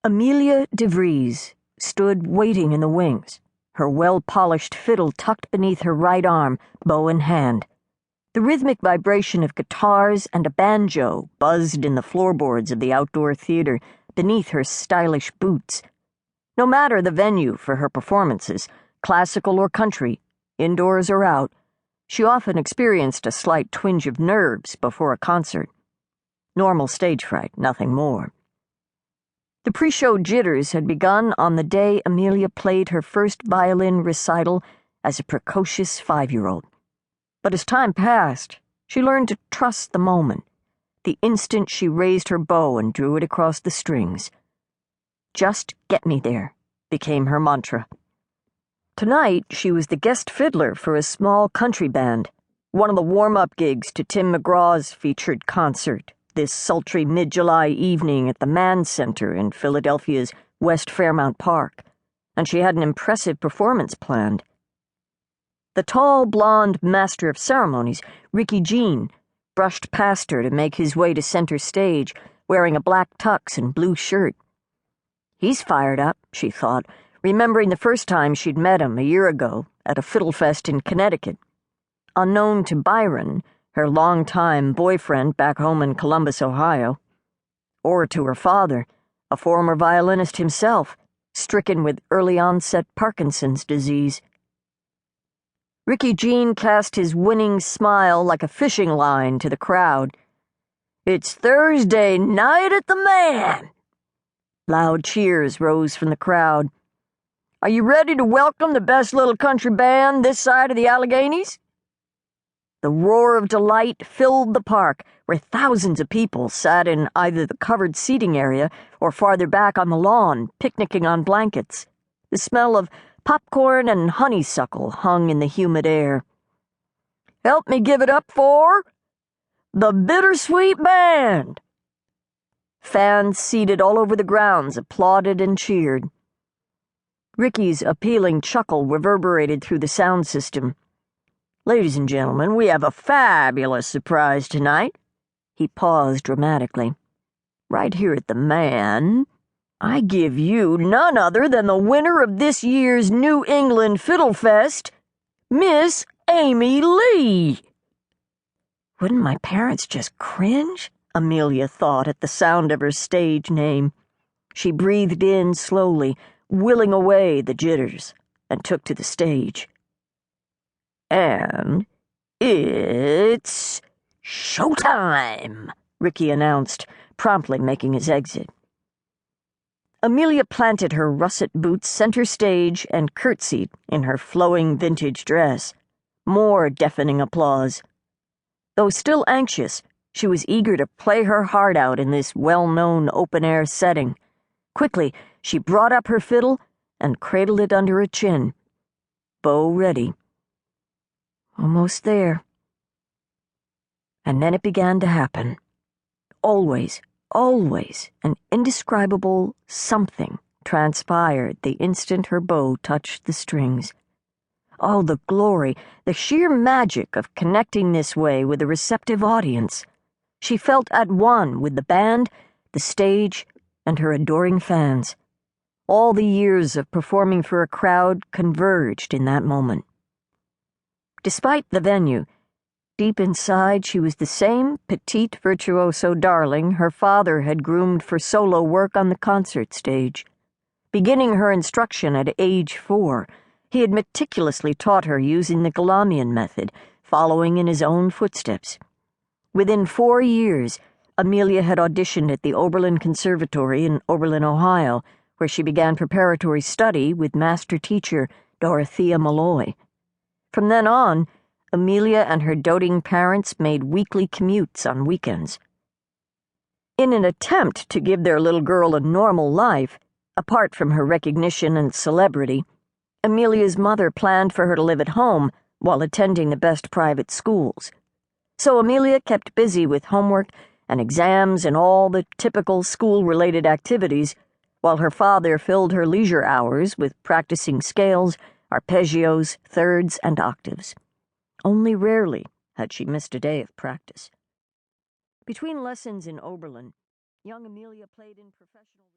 Amelia DeVries stood waiting in the wings, her well-polished fiddle tucked beneath her right arm, bow in hand. The rhythmic vibration of guitars and a banjo buzzed in the floorboards of the outdoor theater beneath her stylish boots. No matter the venue for her performances, classical or country, indoors or out, she often experienced a slight twinge of nerves before a concert. Normal stage fright, nothing more. The pre-show jitters had begun on the day Amelia played her first violin recital as a precocious 5-year-old. But as time passed, she learned to trust the moment, the instant she raised her bow and drew it across the strings. "Just get me there," became her mantra. Tonight, she was the guest fiddler for a small country band, one of the warm-up gigs to Tim McGraw's featured concert, this sultry mid-July evening at the Mann Center in Philadelphia's West Fairmount Park, and she had an impressive performance planned. The tall, blonde master of ceremonies, Ricky Jean, brushed past her to make his way to center stage, wearing a black tux and blue shirt. He's fired up, she thought, remembering the first time she'd met him a year ago at a fiddle fest in Connecticut. Unknown to Byron, her longtime boyfriend back home in Columbus, Ohio, or to her father, a former violinist himself, stricken with early-onset Parkinson's disease. Ricky Jean cast his winning smile like a fishing line to the crowd. "It's Thursday night at the Mann!" Loud cheers rose from the crowd. "Are you ready to welcome the best little country band this side of the Alleghenies?" The roar of delight filled the park, where thousands of people sat in either the covered seating area or farther back on the lawn, picnicking on blankets. The smell of popcorn and honeysuckle hung in the humid air. "Help me give it up for the Bittersweet Band!" Fans seated all over the grounds applauded and cheered. Ricky's appealing chuckle reverberated through the sound system. "Ladies and gentlemen, we have a fabulous surprise tonight." He paused dramatically. "Right here at the Mann, I give you none other than the winner of this year's New England Fiddle Fest, Miss Amy Lee." Wouldn't my parents just cringe? Amelia thought at the sound of her stage name. She breathed in slowly, willing away the jitters, and took to the stage. "And it's showtime," Ricky announced, promptly making his exit. Amelia planted her russet boots center stage and curtsied in her flowing vintage dress. More deafening applause. Though still anxious, she was eager to play her heart out in this well-known open-air setting. Quickly, she brought up her fiddle and cradled it under her chin. Bow ready. Almost there. And then it began to happen. Always an indescribable something transpired the instant her bow touched the strings. Oh, the glory, the sheer magic of connecting this way with a receptive audience. She felt at one with the band, the stage, and her adoring fans. All the years of performing for a crowd converged in that moment. Despite the venue, deep inside she was the same petite virtuoso darling her father had groomed for solo work on the concert stage. Beginning her instruction at age 4, he had meticulously taught her using the Galamian method, following in his own footsteps. Within 4 years, Amelia had auditioned at the Oberlin Conservatory in Oberlin, Ohio, where she began preparatory study with master teacher Dorothea Malloy. From then on, Amelia and her doting parents made weekly commutes on weekends. In an attempt to give their little girl a normal life, apart from her recognition and celebrity, Amelia's mother planned for her to live at home while attending the best private schools. So Amelia kept busy with homework and exams and all the typical school-related activities, while her father filled her leisure hours with practicing scales, arpeggios, thirds, and octaves. Only rarely had she missed a day of practice. Between lessons in Oberlin, young Amelia played in professional